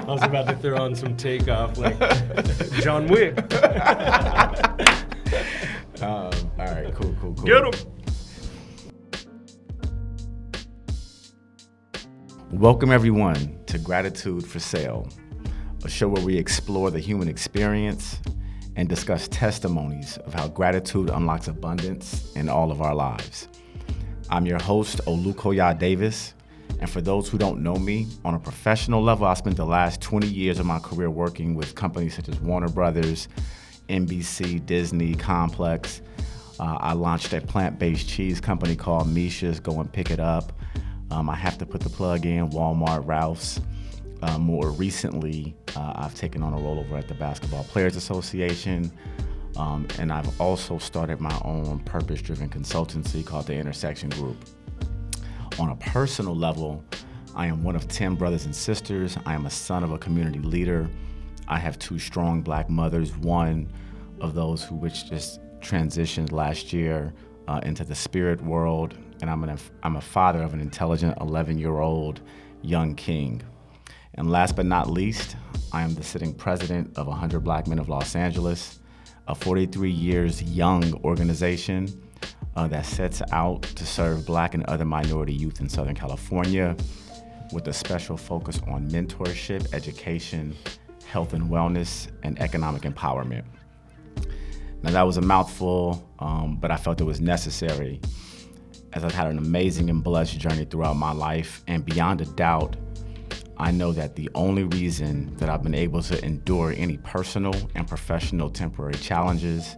was about to throw on some Takeoff, like John Wick. All right, cool. Get him. Welcome everyone to Gratitude for Sale, a show where we explore the human experience and discuss testimonies of how gratitude unlocks abundance in all of our lives. I'm your host, Olukoya Davis, and for those who don't know me, on a professional level, I spent the last 20 years of my career working with companies such as Warner Brothers, NBC, Disney, Complex. I launched a plant-based cheese company called Misha's. Go and pick it up. I have to put the plug in, Walmart, Ralph's. More recently, I've taken on a role over at the Basketball Players Association, and I've also started my own purpose-driven consultancy called the Intersection Group. On a personal level, I am one of 10 brothers and sisters. I am a son of a community leader. I have 2 strong Black mothers, one of those which just transitioned last year into the spirit world, and I'm a father of an intelligent 11-year-old young king. And last but not least, I am the sitting president of 100 Black Men of Los Angeles, a 43 years young organization that sets out to serve Black and other minority youth in Southern California with a special focus on mentorship, education, health and wellness, and economic empowerment. Now that was a mouthful, but I felt it was necessary as I've had an amazing and blessed journey throughout my life, and beyond a doubt, I know that the only reason that I've been able to endure any personal and professional temporary challenges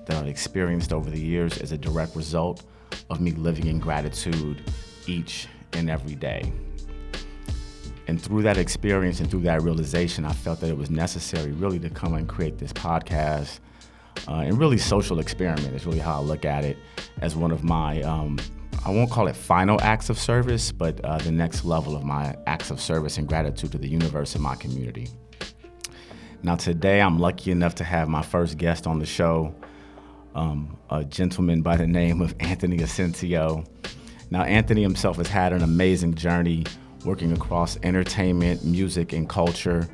that I've experienced over the years is a direct result of me living in gratitude each and every day. And through that experience and through that realization, I felt that it was necessary really to come and create this podcast and really social experiment is really how I look at it, as one of my, I won't call it final acts of service, but the next level of my acts of service and gratitude to the universe and my community. Now today, I'm lucky enough to have my first guest on the show, a gentleman by the name of Anthony Asencio. Now Anthony himself has had an amazing journey working across entertainment, music, and culture.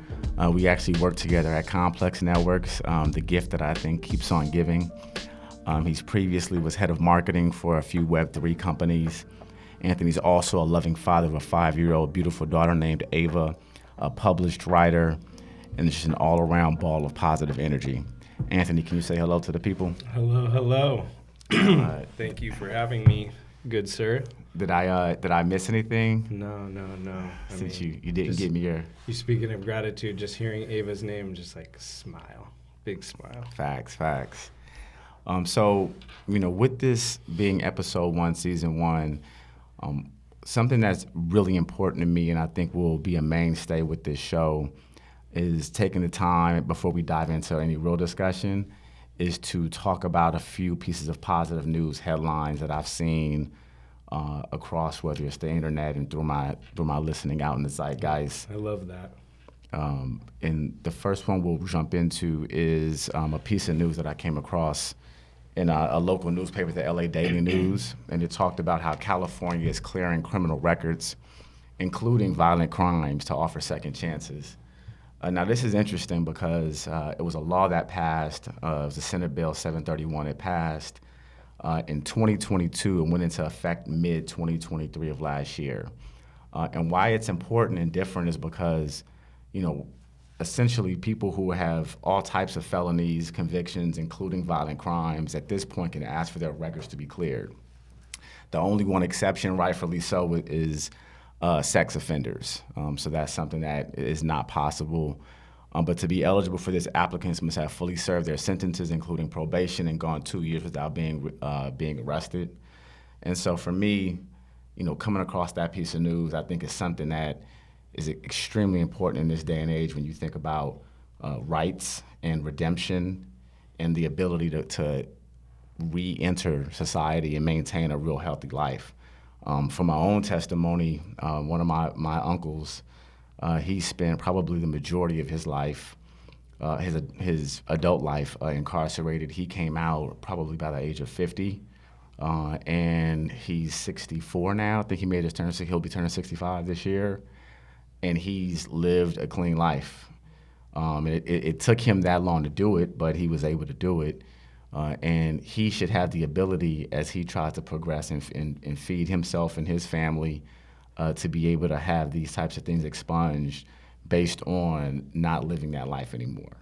We actually work together at Complex Networks, the gift that I think keeps on giving. He's previously was head of marketing for a few Web3 companies. Anthony's also a loving father of a 5-year-old beautiful daughter named Ava, a published writer, and just an all-around ball of positive energy. Anthony, can you say hello to the people? Hello. Thank you for having me, good sir. Did I miss anything? No. Since you didn't give me your... You speaking of gratitude, just hearing Ava's name, just like smile, big smile. Facts. So, with this being episode 1, season 1, something that's really important to me and I think will be a mainstay with this show is taking the time before we dive into any real discussion is to talk about a few pieces of positive news headlines that I've seen across, whether it's the internet and through my listening out in the zeitgeist. I love that. And the first one we'll jump into is a piece of news that I came across in a local newspaper, the LA Daily News, and it talked about how California is clearing criminal records, including violent crimes, to offer second chances. Now this is interesting because it was a law that passed, it was the Senate Bill 731. It passed in 2022 and went into effect mid-2023 of last year. And why it's important and different is because, essentially people who have all types of felonies, convictions, including violent crimes, at this point can ask for their records to be cleared. The only one exception, rightfully so, is sex offenders. So that's something that is not possible. But to be eligible for this, applicants must have fully served their sentences, including probation, and gone 2 years without being arrested. And so for me, coming across that piece of news, I think is something that is extremely important in this day and age when you think about rights and redemption and the ability to re-enter society and maintain a real healthy life. From my own testimony, one of my uncles, he spent probably the majority of his life, his adult life, incarcerated. He came out probably by the age of 50, and he's 64 now. I think he'll be turning 65 this year. and he's lived a clean life. It took him that long to do it, but he was able to do it. And he should have the ability, as he tries to progress and feed himself and his family, to be able to have these types of things expunged based on not living that life anymore.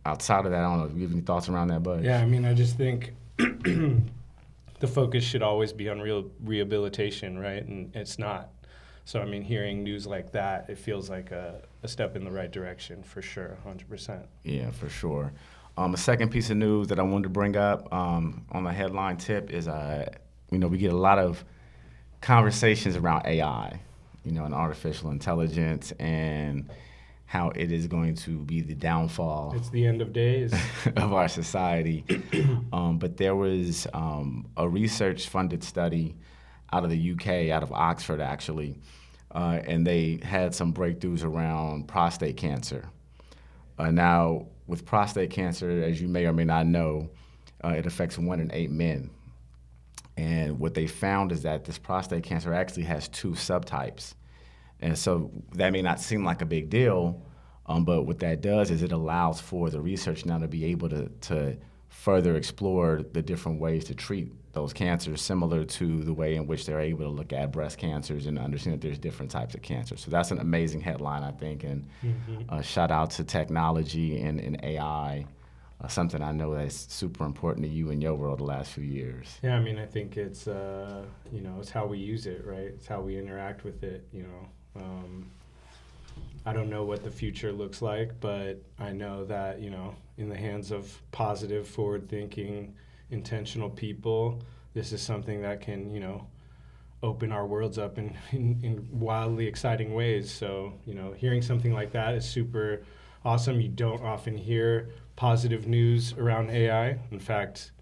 Outside of that, I don't know, do you have any thoughts around that, Bud? Yeah, I mean, I just think the focus should always be on rehabilitation, right? And it's not. So, I mean, hearing news like that, it feels like a step in the right direction, for sure, 100%. Yeah, for sure. A second piece of news that I wanted to bring up on the headline tip is, we get a lot of conversations around AI, and artificial intelligence and how it is going to be the downfall. It's the end of days. Of our society. But there was a research-funded study out of the UK, out of Oxford actually, and they had some breakthroughs around prostate cancer. Now, with prostate cancer, as you may or may not know, it affects 1 in 8 men. And what they found is that this prostate cancer actually has 2 subtypes. And so that may not seem like a big deal, but what that does is it allows for the research now to be able to further explore the different ways to treat those cancers, similar to the way in which they're able to look at breast cancers and understand that there's different types of cancer. So that's an amazing headline, I think, and shout out to technology and AI, something I know that's super important to you in your world the last few years. Yeah, I mean, I think it's, it's how we use it, right? It's how we interact with it, I don't know what the future looks like, but I know that, in the hands of positive, forward-thinking, intentional people, this is something that can, open our worlds up in wildly exciting ways. So, hearing something like that is super awesome. You don't often hear positive news around AI. In fact,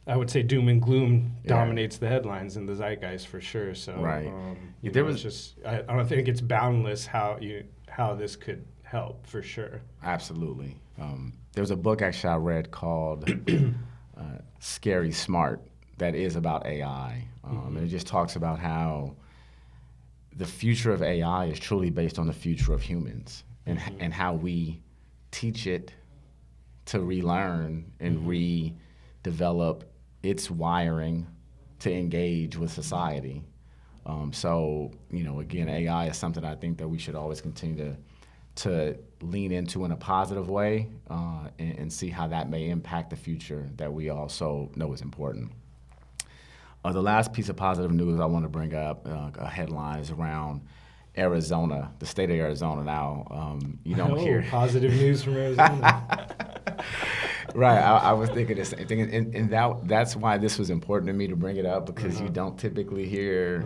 I would say doom and gloom dominates the headlines and the zeitgeist for sure. So, right. I don't think it's boundless how this could help for sure. Absolutely. There was a book actually I read called Scary Smart that is about AI. And it just talks about how the future of AI is truly based on the future of humans and how we teach it to relearn and redevelop its wiring to engage with society. So, again, AI is something I think that we should always continue to lean into in a positive way and see how that may impact the future that we also know is important. The last piece of positive news I want to bring up, a headline, is around Arizona, the state of Arizona. Now, you don't hear positive news from Arizona. Right, I was thinking the same thing, and that's why this was important to me to bring it up, because you don't typically hear,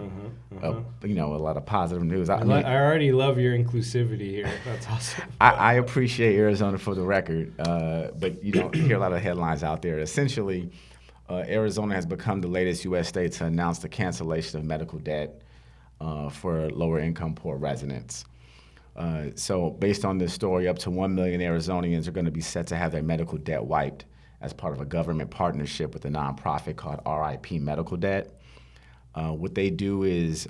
a lot of positive news. I already love your inclusivity here. That's awesome. I appreciate Arizona for the record, but you don't hear a lot of headlines out there. Essentially, Arizona has become the latest U.S. state to announce the cancellation of medical debt for lower-income poor residents. So based on this story, up to 1 million Arizonians are going to be set to have their medical debt wiped as part of a government partnership with a nonprofit called RIP Medical Debt. What they do is,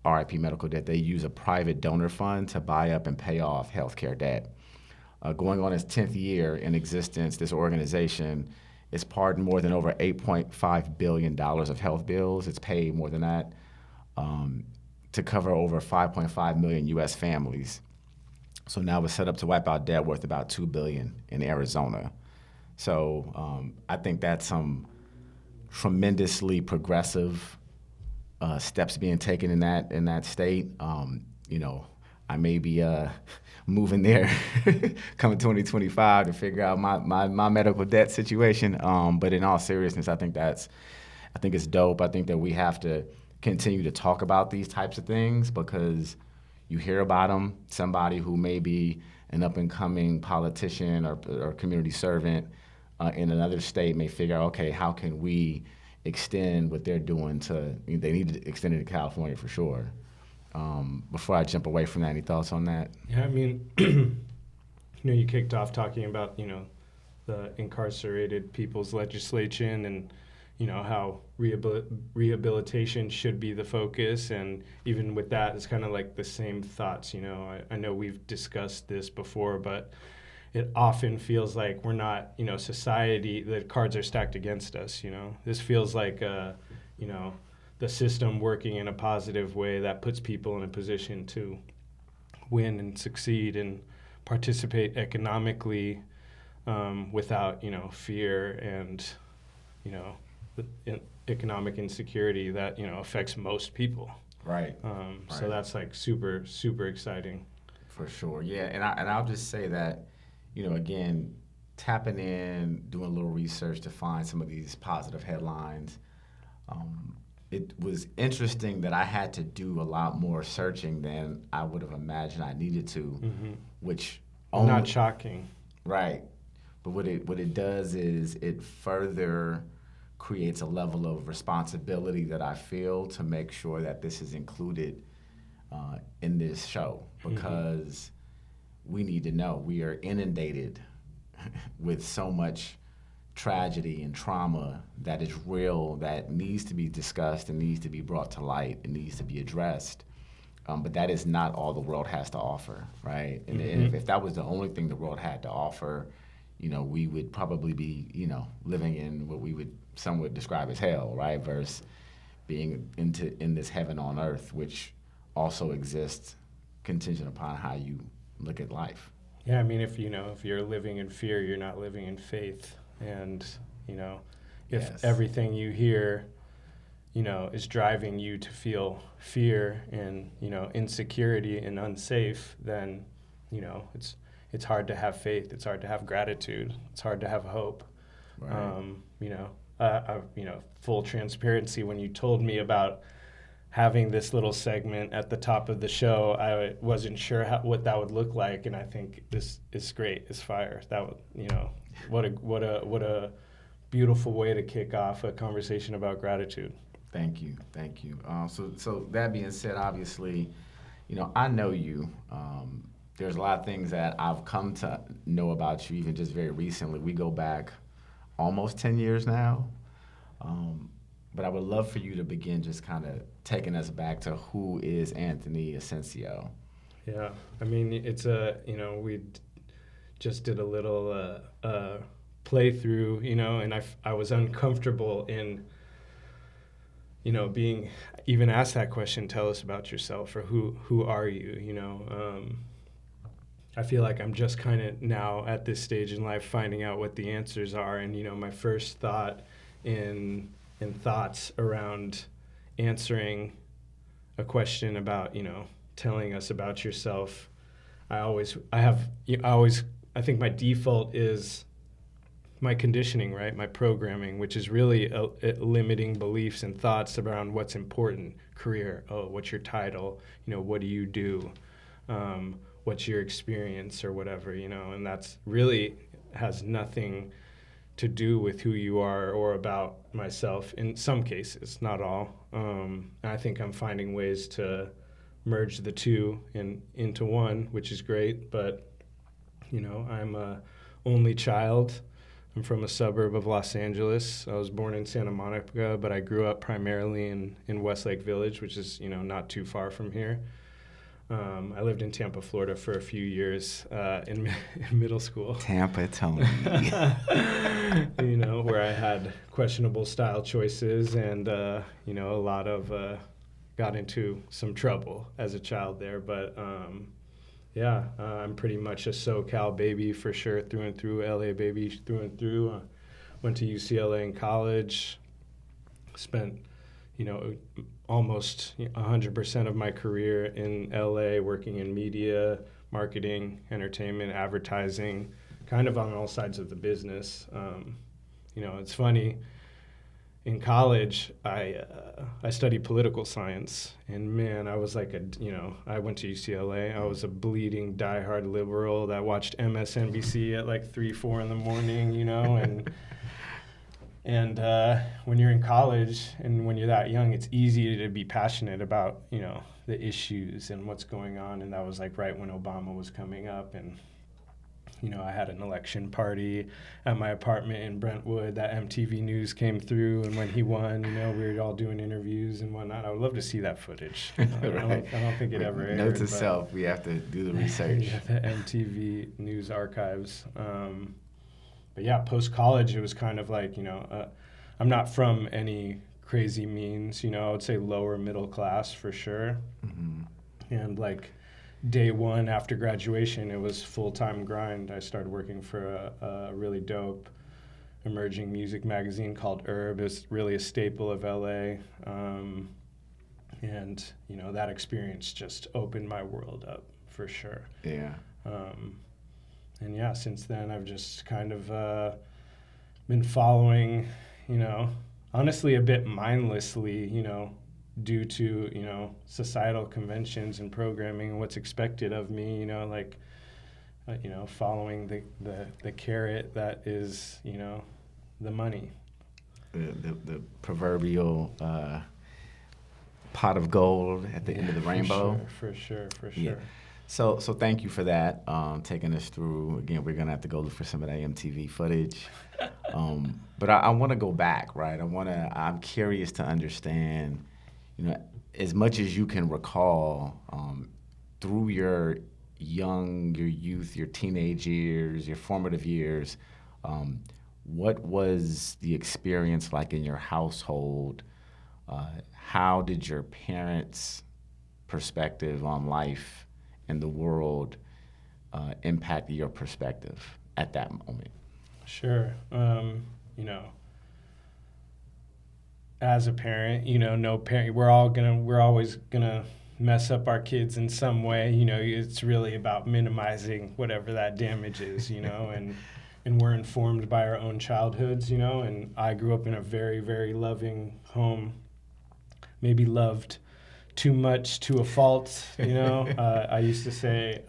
RIP Medical Debt, they use a private donor fund to buy up and pay off healthcare debt. Going on its 10th year in existence, this organization has pardoned more than over $8.5 billion of health bills. It's paid more than that. To cover over 5.5 million U.S. families. So now we're set up to wipe out debt worth about $2 billion in Arizona. So I think that's some tremendously progressive steps being taken in that state. I may be moving there coming 2025 to figure out my medical debt situation. But in all seriousness, I think it's dope. I think that we have to continue to talk about these types of things, because you hear about them. Somebody who may be an up-and-coming politician or community servant in another state may figure out, okay, how can we extend what they're doing they need to extend it to California for sure. Before I jump away from that, any thoughts on that? Yeah, I mean, you kicked off talking about, the incarcerated people's legislation and, how rehabilitation should be the focus. And even with that, it's kind of like the same thoughts. I know we've discussed this before, but it often feels like we're not, society, the cards are stacked against us. This feels like, the system working in a positive way that puts people in a position to win and succeed and participate economically, without, fear and, economic insecurity that, affects most people. Right. So that's like super, super exciting. For sure. Yeah. And I'll just say that, again, tapping in, doing a little research to find some of these positive headlines. It was interesting that I had to do a lot more searching than I would have imagined I needed to, which not shocking. Right. But what it does is it further creates a level of responsibility that I feel to make sure that this is included in this show, because we need to know. We are inundated with so much tragedy and trauma that is real, that needs to be discussed and needs to be brought to light and needs to be addressed. But that is not all the world has to offer, right? And if that was the only thing the world had to offer, we would probably be, living in what some would describe as hell, right? Versus being in this heaven on earth, which also exists contingent upon how you look at life. Yeah, I mean, if you're living in fear, you're not living in faith. And, if everything you hear, is driving you to feel fear and, insecurity and unsafe, then, it's hard to have faith. It's hard to have gratitude. It's hard to have hope. Right. Full transparency, when you told me about having this little segment at the top of the show, I wasn't sure what that would look like, and I think this is great. It's fire. That would, what a beautiful way to kick off a conversation about gratitude. Thank you. So that being said, obviously, I know you. There's a lot of things that I've come to know about you, even just very recently. We go back almost 10 years now. But I would love for you to begin just kind of taking us back to who is Anthony Asencio. Yeah, I mean, it's we just did a little playthrough, and I was uncomfortable in, being even asked that question, tell us about yourself, or who are you, I feel like I'm just kind of now at this stage in life finding out what the answers are. And, my first thought in thoughts around answering a question about, telling us about yourself, I think my default is my conditioning, right? My programming, which is really limiting beliefs and thoughts around what's important. Career, what's your title? What do you do? What's your experience or whatever, and that's really has nothing to do with who you are or about myself in some cases, not all. I think I'm finding ways to merge the two into one, which is great, but, I'm a only child. I'm from a suburb of Los Angeles. I was born in Santa Monica, but I grew up primarily in Westlake Village, which is, not too far from here. I lived in Tampa, Florida for a few years in middle school. Tampa, Tony. Where I had questionable style choices and, a lot of, got into some trouble as a child there. But, I'm pretty much a SoCal baby for sure, through and through, LA baby through and through. Went to UCLA in college, spent, almost 100% of my career in LA working in media, marketing, entertainment, advertising, kind of on all sides of the business. It's funny, in college, I studied political science, and man, I was like I went to UCLA. I was a bleeding, diehard liberal that watched MSNBC at like 3, 4 in the morning, And when you're in college and when you're that young, it's easy to be passionate about, the issues and what's going on. And that was like right when Obama was coming up. And, I had an election party at my apartment in Brentwood that MTV News came through, and when he won, we were all doing interviews and whatnot. I would love to see that footage. I don't think it ever aired. Note to self, we have to do the research. Yeah, the MTV News archives. But yeah, post-college, it was kind of like, I'm not from any crazy means, I would say lower middle class for sure. Mm-hmm. And like day one after graduation, it was full-time grind. I started working for a really dope emerging music magazine called Herb. It was really a staple of LA. And, that experience just opened my world up for sure. Yeah. And yeah, since then I've just kind of been following, honestly a bit mindlessly, due to, societal conventions and programming and what's expected of me, following the carrot that is, the money. The proverbial pot of gold at the end of the rainbow. For sure. Yeah. So thank you for that, taking us through. Again, we're gonna have to go look for some of that MTV footage. But I want to go back, right? I'm curious to understand, as much as you can recall, through your youth, your teenage years, your formative years, what was the experience like in your household? How did your parents' perspective on life and the world impact your perspective at that moment? Sure. As a parent, no parent, we're always gonna mess up our kids in some way. It's really about minimizing whatever that damage is, and we're informed by our own childhoods, and I grew up in a very, very loving home, maybe loved too much to a fault, I used to say,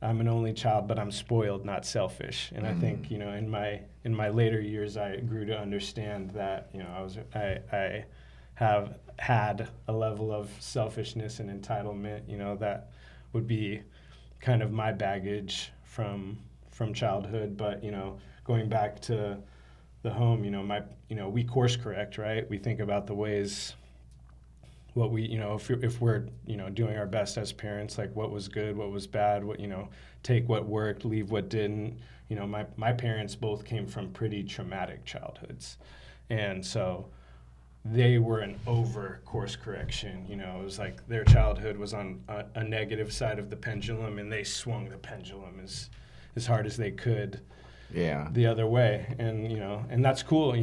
I'm an only child, but I'm spoiled, not selfish. And I think, in my later years, I grew to understand that, I have had a level of selfishness and entitlement, that would be kind of my baggage from childhood. But, going back to the home, we course correct, right? We think about the ways what we, if we're, doing our best as parents, like what was good, what was bad, what, take what worked, leave what didn't. My parents both came from pretty traumatic childhoods. And so they were an over course correction. It was like their childhood was on a negative side of the pendulum, and they swung the pendulum as hard as they could the other way. And, and that's cool,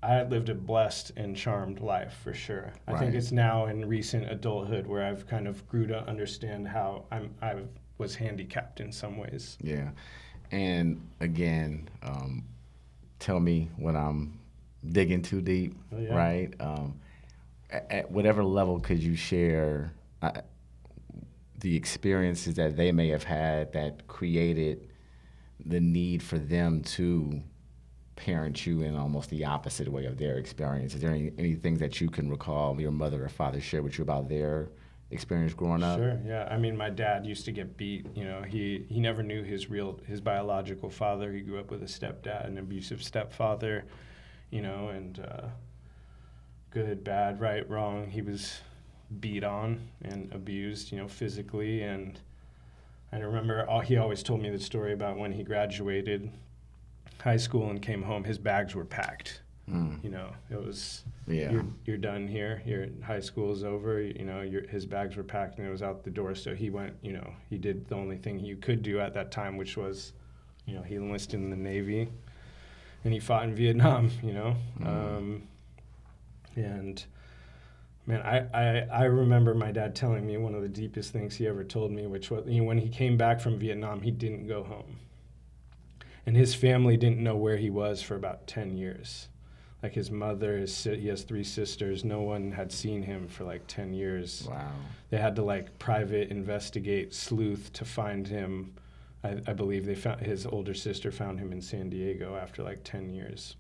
I lived a blessed and charmed life for sure. I think it's now in recent adulthood where I've kind of grew to understand how I was handicapped in some ways. Yeah. And again, tell me when I'm digging too deep, right? At whatever level could you share the experiences that they may have had that created the need for them to parent you in almost the opposite way of their experience? Is there any things that you can recall your mother or father shared with you about their experience growing up? Sure, yeah. I mean, my dad used to get beat. He never knew his biological father. He grew up with a stepdad, an abusive stepfather, and good, bad, right, wrong. He was beat on and abused, physically. And I remember he always told me the story about when he graduated high school and came home, his bags were packed. It was, you're done here. Your high school is over. His bags were packed and it was out the door. So he went, he did the only thing he could do at that time, which was, he enlisted in the Navy and he fought in Vietnam, and man, I remember my dad telling me one of the deepest things he ever told me, which was, when he came back from Vietnam, he didn't go home. And his family didn't know where he was for about 10 years. Like his mother, he has 3 sisters. No one had seen him for like 10 years. Wow. They had to private investigate, sleuth to find him. I believe his older sister found him in San Diego after like 10 years.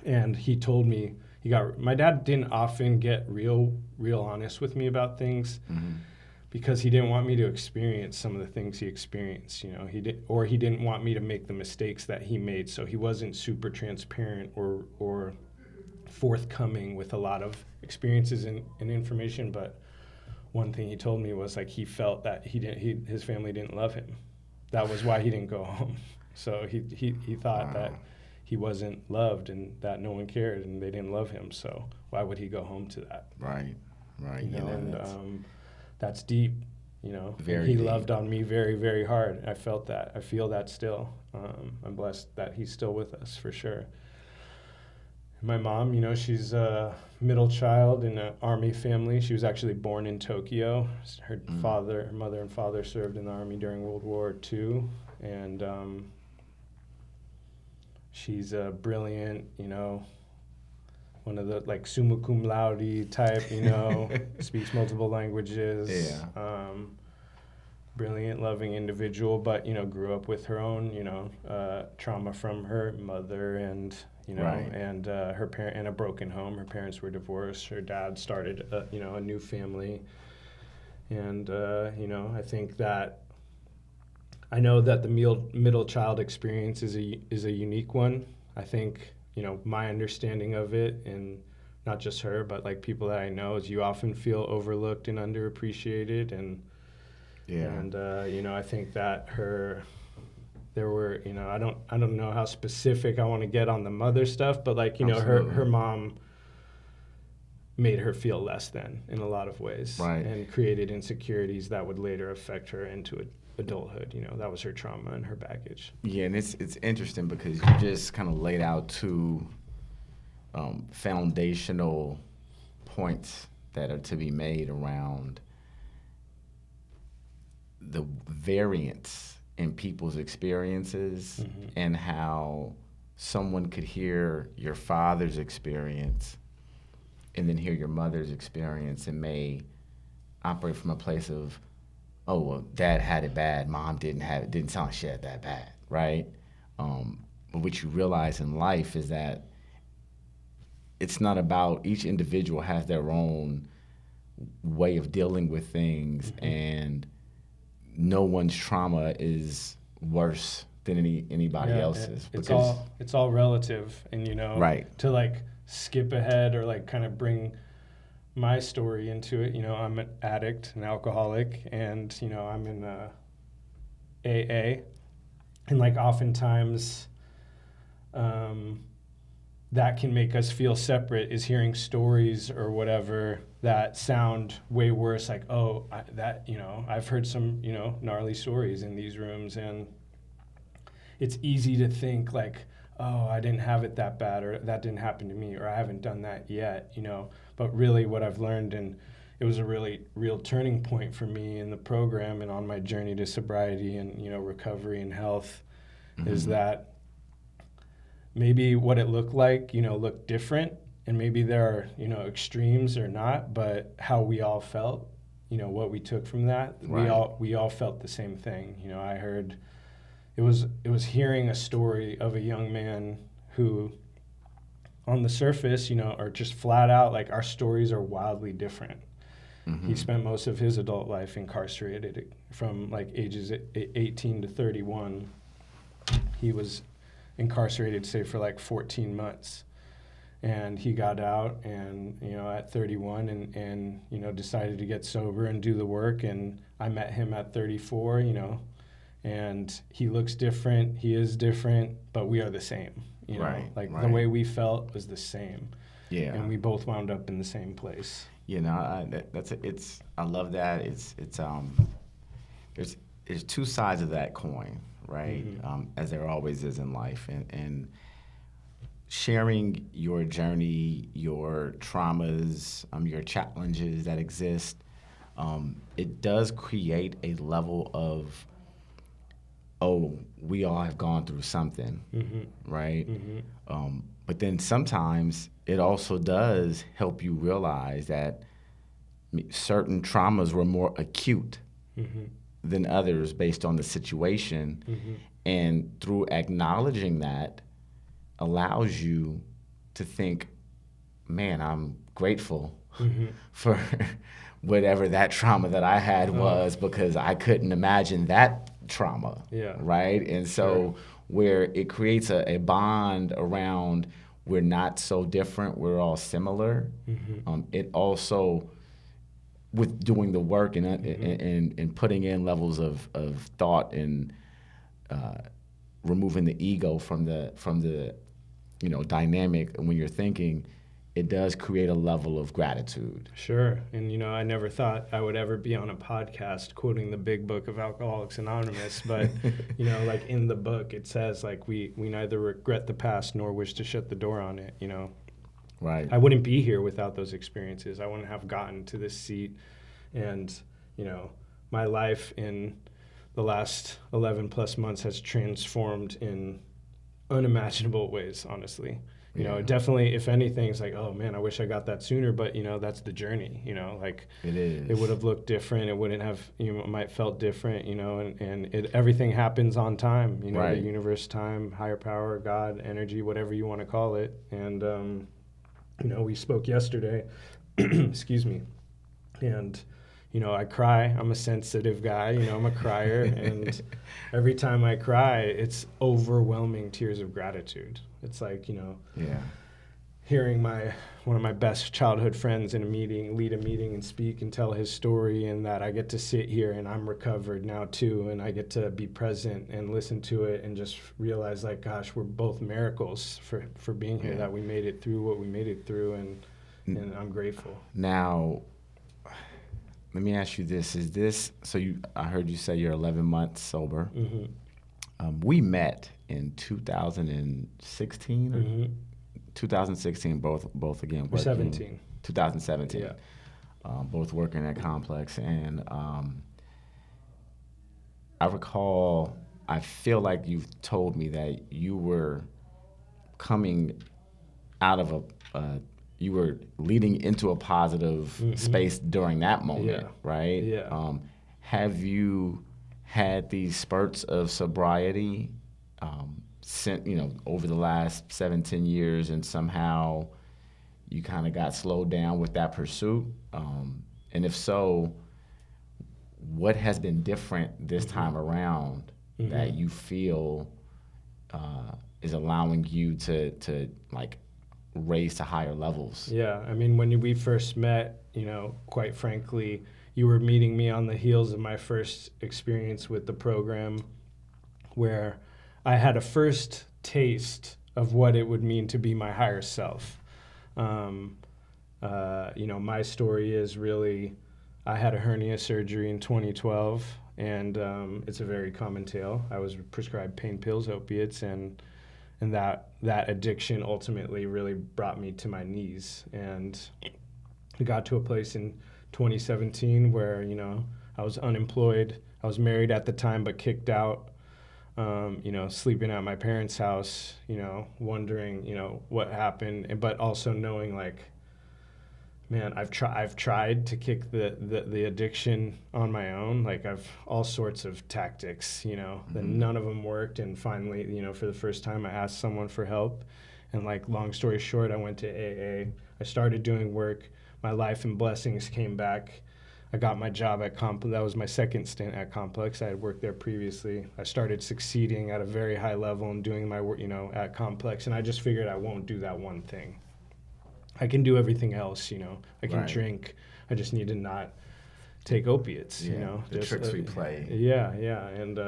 And he told me, my dad didn't often get real honest with me about things. Mm-hmm. because he didn't want me to experience some of the things he experienced, he didn't want me to make the mistakes that he made. So he wasn't super transparent or forthcoming with a lot of experiences and information. But one thing he told me was like, he felt that his family didn't love him. That was why he didn't go home. So he thought that he wasn't loved and that no one cared and they didn't love him. So why would he go home to that? Right. That's deep, Very he deep. loved on me very, very hard. I felt that. I feel that still. I'm blessed that he's still with us for sure. My mom, she's a middle child in an army family. She was actually born in Tokyo. Her mother and father served in the army during World War II. And she's a brilliant, one of the like summa cum laude type, speaks multiple languages. Yeah. Brilliant, loving individual, but, grew up with her own, trauma from her mother and, Right. and her parent, and a broken home. Her parents were divorced. Her dad started, a new family. And, I think that I know that the middle child experience is a unique one. I think, my understanding of it, and not just her, but like people that I know, is you often feel overlooked and underappreciated. And, Yeah. and I think that there were, I don't know how specific I want to get on the mother stuff, but like, her mom made her feel less than in a lot of ways. Right. And created insecurities that would later affect her into adulthood. That was her trauma and her baggage. Yeah, and it's interesting because you just kind of laid out two foundational points that are to be made around the variance in people's experiences, Mm-hmm. and how someone could hear your father's experience and then hear your mother's experience and may operate from a place of, oh, well, dad had it bad, mom didn't have it, didn't sound like she had that bad, right? But what you realize in life is that it's not about, each individual has their own way of dealing with things, Mm-hmm. and no one's trauma is worse than anybody else's. It's all relative, and Right. to like skip ahead or like kind of bring my story into it. I'm an addict, an alcoholic, and I'm in AA, and like oftentimes that can make us feel separate, is hearing stories or whatever that sound way worse, like, oh, I've heard some gnarly stories in these rooms, and it's easy to think like, oh, I didn't have it that bad, or that didn't happen to me, or I haven't done that yet, But really what I've learned, and it was a really real turning point for me in the program and on my journey to sobriety and, recovery and health, Mm-hmm. is that maybe what it looked like, looked different, and maybe there are, extremes or not, but how we all felt, what we took from that, Right. we all felt the same thing. I heard, it was hearing a story of a young man who, on the surface, or just flat out, like, our stories are wildly different. Mm-hmm. He spent most of his adult life incarcerated from like ages 18 to 31. He was incarcerated, say, for like 14 months. And he got out and, at 31 and decided to get sober and do the work. And I met him at 34, and he looks different, he is different, but we are the same, Right, like right. the way we felt was the same. Yeah. And we both wound up in the same place. I love that. There's two sides of that coin, right? Mm-hmm. As there always is in life, and sharing your journey, your traumas, your challenges that exist, it does create a level of, oh, we all have gone through something, Mm-hmm. right? Mm-hmm. But then sometimes it also does help you realize that certain traumas were more acute Mm-hmm. than others based on the situation. Mm-hmm. And through acknowledging that allows you to think, man, I'm grateful for whatever that trauma that I had was, because I couldn't imagine that trauma. Yeah. Right. And so where it creates a bond around, we're not so different, we're all similar. It also, with doing the work and putting in levels of thought and removing the ego from the dynamic when you're thinking, it does create a level of gratitude. Sure. And, I never thought I would ever be on a podcast quoting the big book of Alcoholics Anonymous. But, like in the book, it says, like, we neither regret the past nor wish to shut the door on it, Right. I wouldn't be here without those experiences. I wouldn't have gotten to this seat. And, my life in the last 11 plus months has transformed in unimaginable ways, honestly. Definitely, if anything, it's like, oh man, I wish I got that sooner, but that's the journey, like It is. it would have looked different. It wouldn't have, it might felt different, and everything happens on time, Right. The universe, time, higher power, God, energy, whatever you want to call it. And, we spoke yesterday, excuse me. And, I cry. I'm a sensitive guy, I'm a crier. And every time I cry, it's overwhelming tears of gratitude. It's like, hearing one of my best childhood friends in a meeting, lead a meeting and speak and tell his story, and that I get to sit here and I'm recovered now too. And I get to be present and listen to it and just realize, like, gosh, we're both miracles for being here, that we made it through what we made it through. And I'm grateful. Now, let me ask you this. I heard you say you're 11 months sober. We met in 2016, 2016, both again. We're 17. 2017. Yeah. Both working at Complex. And I recall, I feel like you've told me that you were coming out of you were leading into a positive space during that moment, right? Yeah. Have you had these spurts of sobriety over the last 7-10 years, and somehow you kind of got slowed down with that pursuit? And if so, what has been different this time around that you feel is allowing you to like raise to higher levels? Yeah, I mean, when we first met, quite frankly, you were meeting me on the heels of my first experience with the program, where I had a first taste of what it would mean to be my higher self. My story is really, I had a hernia surgery in 2012, and it's a very common tale. I was prescribed pain pills, opiates, and that addiction ultimately really brought me to my knees. And I got to a place in 2017 where, I was unemployed. I was married at the time, but kicked out, sleeping at my parents' house, wondering, what happened, but also knowing, like, man, I've tried to kick the addiction on my own. Like, I've all sorts of tactics, then none of them worked. And finally, for the first time, I asked someone for help. And, like, long story short, I went to AA. I started doing work. My life and blessings came back. I got my job at Complex. That was my second stint at Complex. I had worked there previously. I started succeeding at a very high level and doing my work, at Complex. And I just figured I won't do that one thing. I can do everything else, I can drink. I just need to not take opiates, The tricks we play. Yeah. And,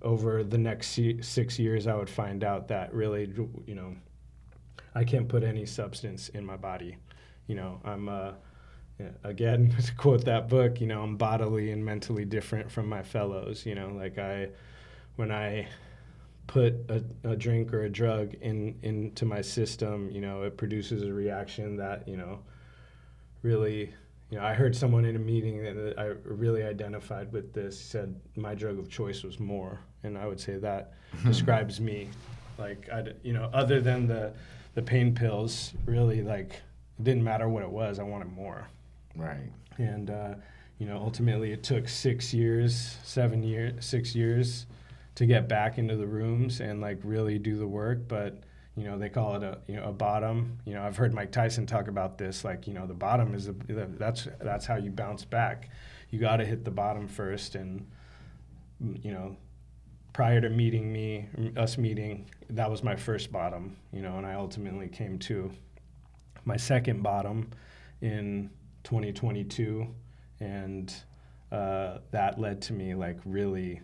over the next 6 years, I would find out that really, I can't put any substance in my body. I'm, again, to quote that book, I'm bodily and mentally different from my fellows, like when I put a drink or a drug into my system, it produces a reaction that, really, I heard someone in a meeting that I really identified with this, said my drug of choice was more. And I would say that describes me. Like, other than the pain pills, really, like, it didn't matter what it was, I wanted more. Right. And, ultimately it took 6 years to get back into the rooms and, like, really do the work. But, they call it a bottom. I've heard Mike Tyson talk about this. Like, the bottom is that's how you bounce back. You got to hit the bottom first. And, prior to us meeting, that was my first bottom, and I ultimately came to my second bottom in 2022. And that led to me like really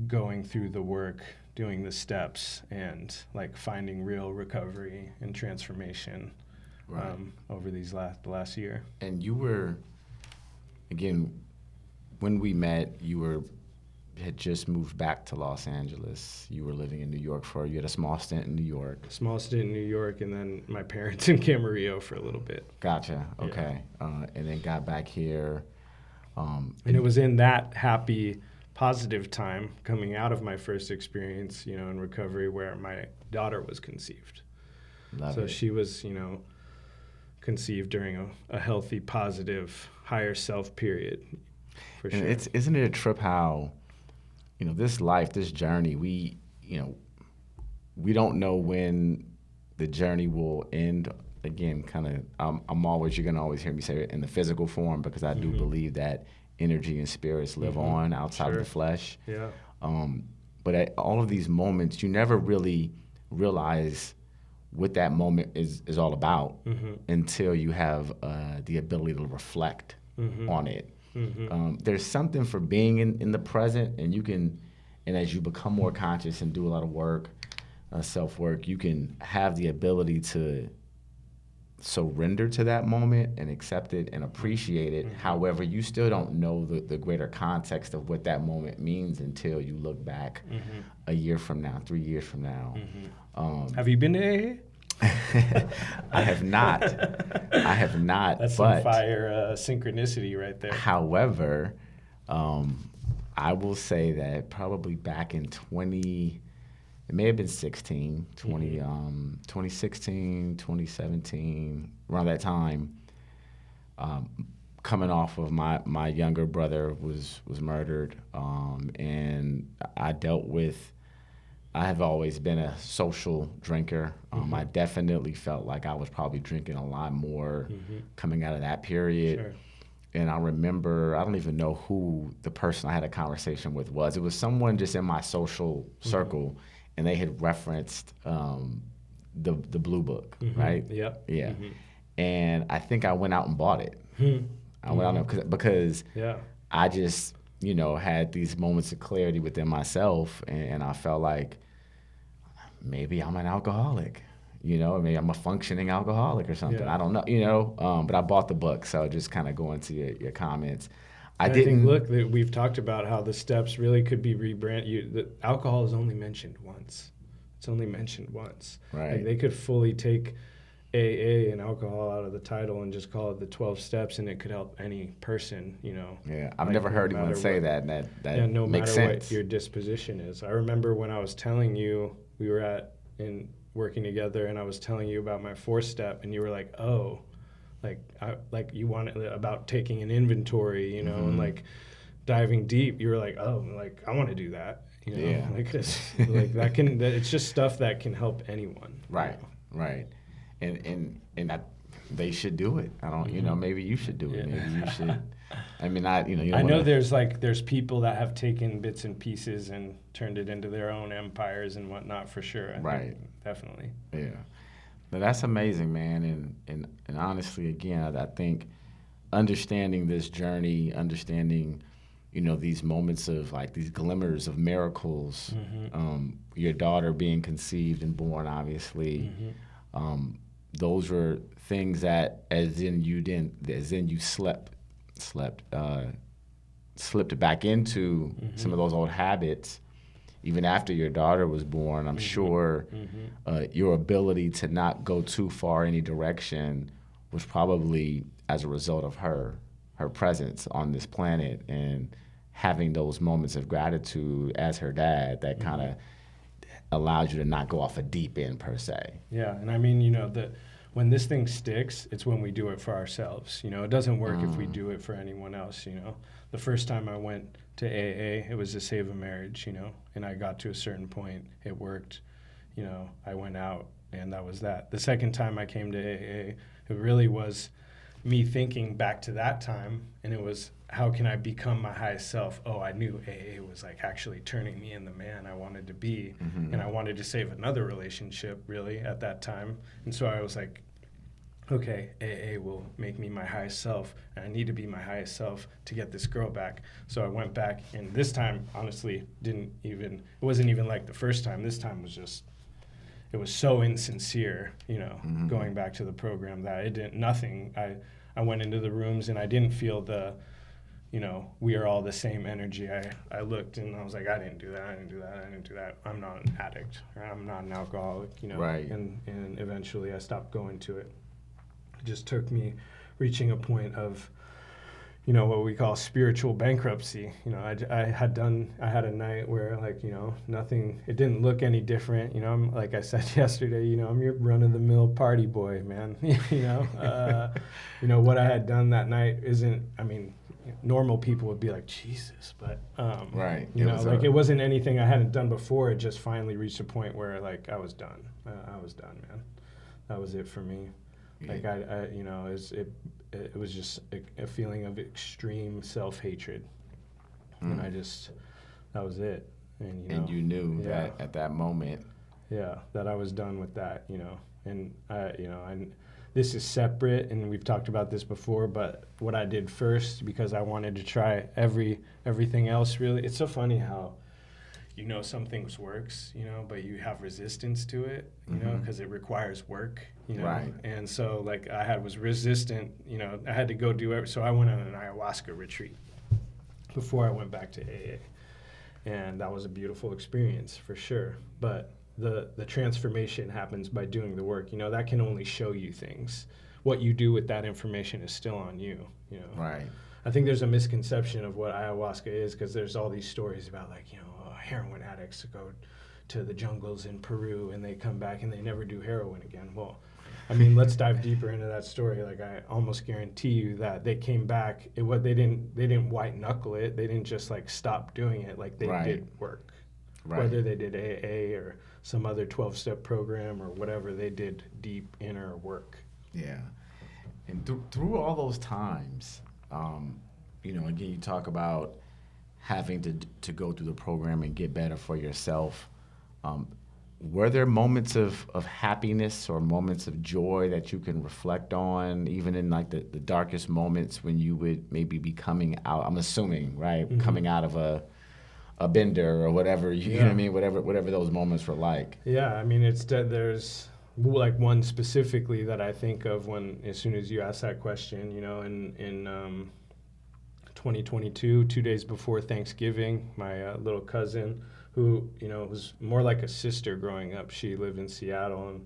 going through the work, doing the steps, and like finding real recovery and transformation over the last year. And you were, again, when we met, had just moved back to Los Angeles. You were living in New York you had a small stint in New York. Small stint in New York, and then my parents in Camarillo for a little bit. Gotcha. Okay. Yeah. And then got back here. And it was in that happy, positive time coming out of my first experience, in recovery, where my daughter was conceived. So she was, conceived during a healthy, positive, higher self period, for sure. Isn't it a trip how, this life, this journey, we don't know when the journey will end. Again, kind of, you're going to always hear me say it in the physical form, because I do believe that energy and spirits live on outside of the flesh. Yeah. But at all of these moments, you never really realize what that moment is all about until you have the ability to reflect on it. There's something for being in the present, and as you become more conscious and do a lot of work, self-work, you can have the ability to surrender to that moment and accept it and appreciate it. However, you still don't know the greater context of what that moment means until you look back a year from now, 3 years from now. Have you been to AA? I have not. That's some fire synchronicity right there. However, I will say that probably back in it may have been 2016, 2017, around that time, coming off of my younger brother was murdered, and I have always been a social drinker. I definitely felt like I was probably drinking a lot more coming out of that period. Sure. And I remember, I don't even know who the person I had a conversation with was. It was someone just in my social circle, and they had referenced the Blue Book, right? Yep. Yeah. And I think I went out and bought it. I went out because I just, had these moments of clarity within myself, and I felt like maybe I'm an alcoholic, maybe I'm a functioning alcoholic or something. Yeah. I don't know, but I bought the book. So just kind of going to your comments. I think, we've talked about how the steps really could be rebranded. The alcohol is only mentioned once. It's only mentioned once. Right. Like, they could fully take AA and alcohol out of the title and just call it the 12 steps, and it could help any person, Yeah, I've never heard anyone say that. That no makes matter sense. what your disposition is. I remember when I was telling you, we were working together, and I was telling you about my 4-step, and you were like, oh, you wanted about taking an inventory, and like diving deep. You were like, oh, like I want to do that. Yeah. It's just stuff that can help anyone. Right. Right. And they should do it. I don't, maybe you should do it. Yeah. Maybe you should. I mean, you I know there's people that have taken bits and pieces and turned it into their own empires and whatnot, for sure. I think, definitely. Yeah. But that's amazing, man. And honestly, again, I think understanding this journey, understanding, these moments of like these glimmers of miracles, your daughter being conceived and born, obviously, those were things that as in you slipped back into some of those old habits, even after your daughter was born. I'm sure your ability to not go too far any direction was probably as a result of her presence on this planet and having those moments of gratitude as her dad that kind of allows you to not go off a deep end per se. Yeah, and I mean, when this thing sticks, it's when we do it for ourselves. It doesn't work if we do it for anyone else. The first time I went to AA, it was to save a marriage. And I got to a certain point, it worked. I went out And that was that. The second time I came to AA, it really was me thinking back to that time, and it was, how can I become my highest self? Oh, I knew AA was like actually turning me in the man I wanted to be, and I wanted to save another relationship really at that time. And so I was like, okay, AA will make me my highest self, and I need to be my highest self to get this girl back. So I went back, and this time, honestly, it wasn't even like the first time. This time was just, it was so insincere, going back to the program, that it didn't, nothing. I went into the rooms and I didn't feel the, we are all the same energy. I looked and I was like, I didn't do that. I'm not an addict, or I'm not an alcoholic, Right. And eventually I stopped going to it. It just took me reaching a point of, what we call spiritual bankruptcy. I had a night where nothing, it didn't look any different. I'm, like I said yesterday, I'm your run-of-the-mill party boy, man. What I had done that night isn't, normal people would be like, Jesus, but, Right. it wasn't anything I hadn't done before. It just finally reached a point where I was done. I was done, man. That was it for me. Like it was just a feeling of extreme self-hatred, and that was it. And you knew that at that moment. Yeah, that I was done with that. And this is separate, and we've talked about this before. But what I did first, because I wanted to try everything else. Really, it's so funny how. Some things works, but you have resistance to it, because it requires work, Right. And so was resistant, I had to go do it. So I went on an ayahuasca retreat before I went back to AA. And that was a beautiful experience for sure. But the transformation happens by doing the work, that can only show you things. What you do with that information is still on you, Right. I think there's a misconception of what ayahuasca is, because there's all these stories about heroin addicts go to the jungles in Peru and they come back and they never do heroin again. Well, let's dive deeper into that story. I almost guarantee you that they came back. They didn't white knuckle it. They didn't just stop doing it. They Right. did work. Right. Whether they did AA or some other 12-step program or whatever, they did deep inner work. Yeah. And through all those times, again, you talk about having to go through the program and get better for yourself. Were there moments of happiness or moments of joy that you can reflect on, even in the darkest moments when you would maybe be coming out, I'm assuming, right? Mm-hmm. Coming out of a bender or whatever, you know what I mean? Whatever those moments were like. Yeah, there's one specifically that I think of as soon as you ask that question, in 2022, 2 days before Thanksgiving, my little cousin, who was more like a sister growing up. She lived in Seattle,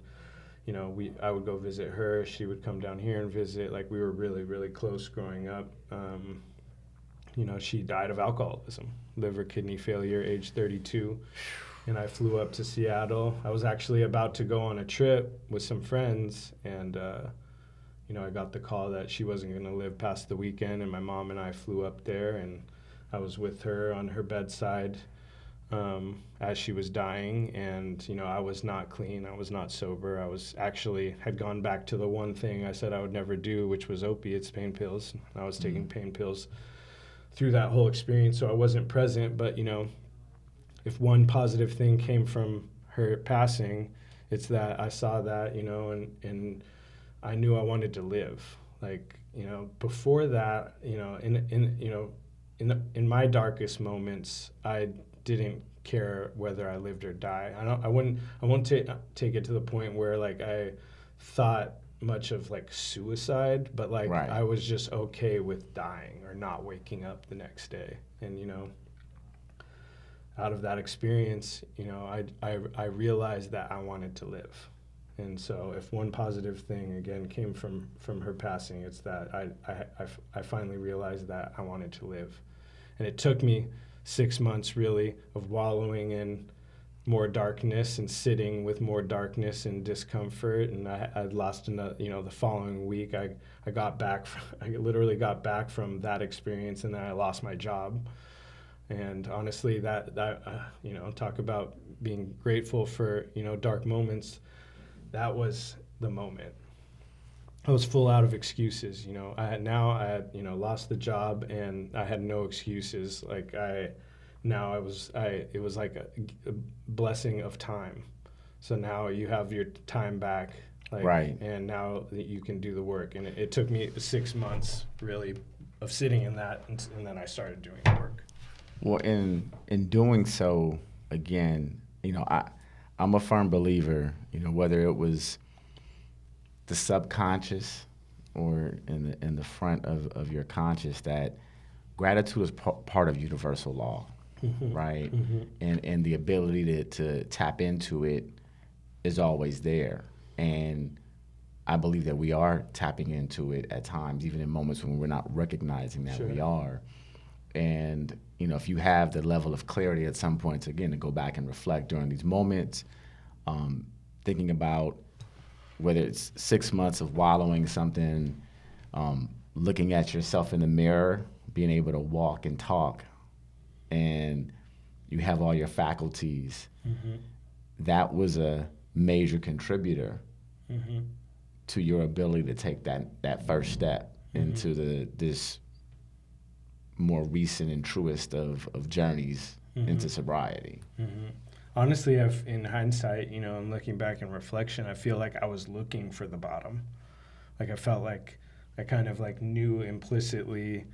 and I would go visit her. She would come down here and visit. We were really, really close growing up. She died of alcoholism, liver kidney failure, age 32, and I flew up to Seattle. I was actually about to go on a trip with some friends, and I got the call that she wasn't going to live past the weekend, and my mom and I flew up there, and I was with her on her bedside as she was dying, and I was not clean, I was not sober. I was had gone back to the one thing I said I would never do, which was opiates, pain pills. I was taking pain pills through that whole experience, so I wasn't present. But if one positive thing came from her passing, it's that I saw that, and I knew I wanted to live. Before that, in my darkest moments, I didn't care whether I lived or died. I won't take it to the point where I thought much of suicide, but Right. I was just okay with dying or not waking up the next day. And out of that experience, I realized that I wanted to live. And so if one positive thing, again, came from her passing, it's that I finally realized that I wanted to live. And it took me 6 months, really, of wallowing in more darkness and sitting with more darkness and discomfort. And I'd lost the following week, I literally got back from that experience, and then I lost my job. And honestly, that talk about being grateful for, dark moments. that was the moment. I was full out of excuses. I had lost the job, and I had no excuses. It was like a blessing of time. So now you have your time back, Right. and now that you can do the work. And it took me 6 months really of sitting in that, and then I started doing the work. Well, in doing so, again, I'm a firm believer, whether it was the subconscious or in the front of your conscious, that gratitude is part of universal law, right? And the ability to tap into it is always there. And I believe that we are tapping into it at times, even in moments when we're not recognizing that we are. And, if you have the level of clarity at some points, again, to go back and reflect during these moments, thinking about whether it's 6 months of wallowing something, looking at yourself in the mirror, being able to walk and talk, and you have all your faculties, that was a major contributor to your ability to take that first step into this more recent and truest of journeys into sobriety. Honestly, in hindsight, and looking back in reflection, I feel like I was looking for the bottom. Like I felt like I kind of knew implicitly,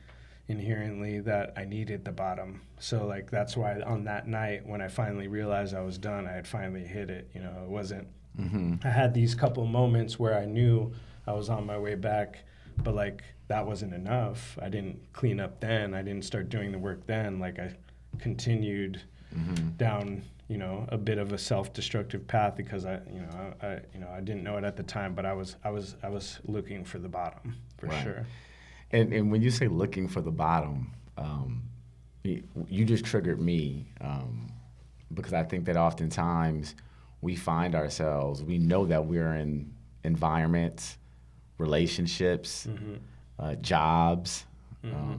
inherently, that I needed the bottom. So that's why on that night when I finally realized I was done, I had finally hit it. It wasn't. I had these couple moments where I knew I was on my way back, but that wasn't enough. I didn't clean up then. I didn't start doing the work then. I continued down, a bit of a self-destructive path because I didn't know it at the time, but I was looking for the bottom for sure. And when you say looking for the bottom, you just triggered me because I think that oftentimes we find ourselves, we know that we're in environments, relationships, jobs,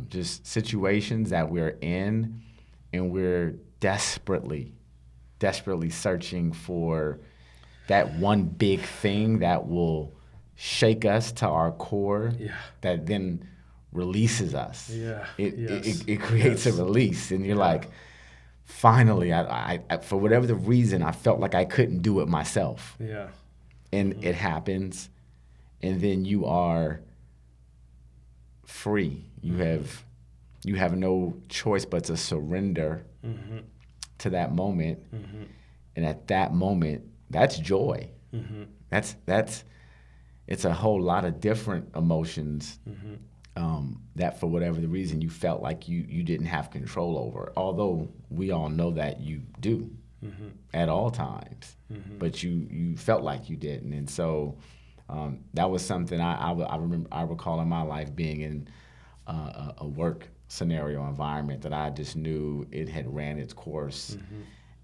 just situations that we're in, and we're desperately searching for that one big thing that will shake us to our core, that then releases us. It creates a release, and you're like, finally, I for whatever the reason, I felt like I couldn't do it myself. And it happens, and then you are free. You have no choice but to surrender to that moment, and at that moment, that's joy. It's a whole lot of different emotions that for whatever the reason you felt like you didn't have control over, although we all know that you do at all times, but you felt like you didn't. And so that was something I recall in my life being in a work scenario environment that I just knew it had ran its course.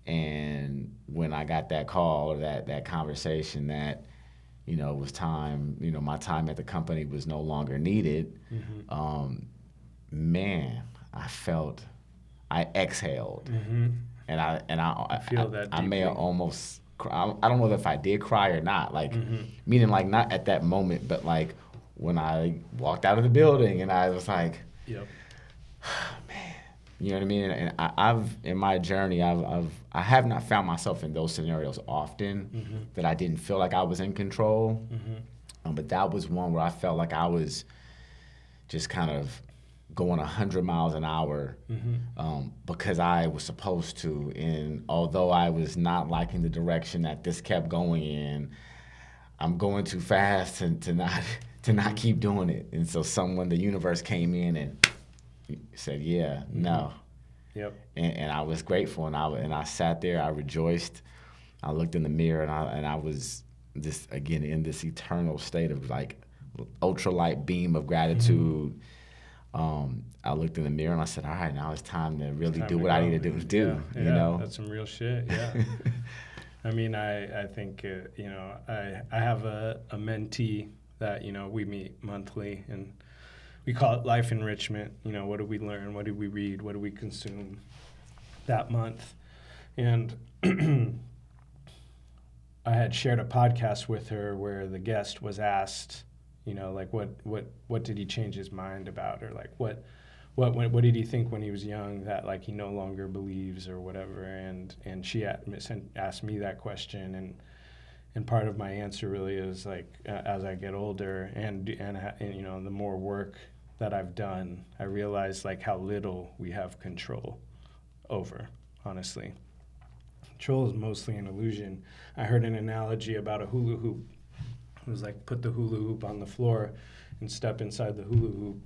And when I got that call or that conversation that it was time, my time at the company was no longer needed, man, I exhaled. And I feel that I may have almost, I don't know if I did cry or not, meaning not at that moment, but when I walked out of the building and I was like, man, you know what I mean? And I've in my journey, I have not found myself in those scenarios often that I didn't feel like I was in control. But that was one where I felt like I was just kind of going 100 miles an hour because I was supposed to. And although I was not liking the direction that this kept going in, I'm going too fast to not keep doing it. And so the universe came in and said, no. And I was grateful, and I sat there, I rejoiced. I looked in the mirror, and I was just, again, in this eternal state of ultralight beam of gratitude. I looked in the mirror and I said, all right, now it's time to really do what I need to do. You know? That's some real shit, I mean, I think, I have a mentee that, we meet monthly, and we call it life enrichment. What did we learn? What did we read? What did we consume that month? And I had shared a podcast with her where the guest was asked, you know, like what did he change his mind about, or like what did he think when he was young that like he no longer believes or whatever, and she asked me that question, and part of my answer really is like as I get older and you know, the more work that I've done, I realize like how little we have control over, honestly. Control is mostly an illusion. I heard an analogy about a hula hoop. It was like, put the hula hoop on the floor and step inside the hula hoop,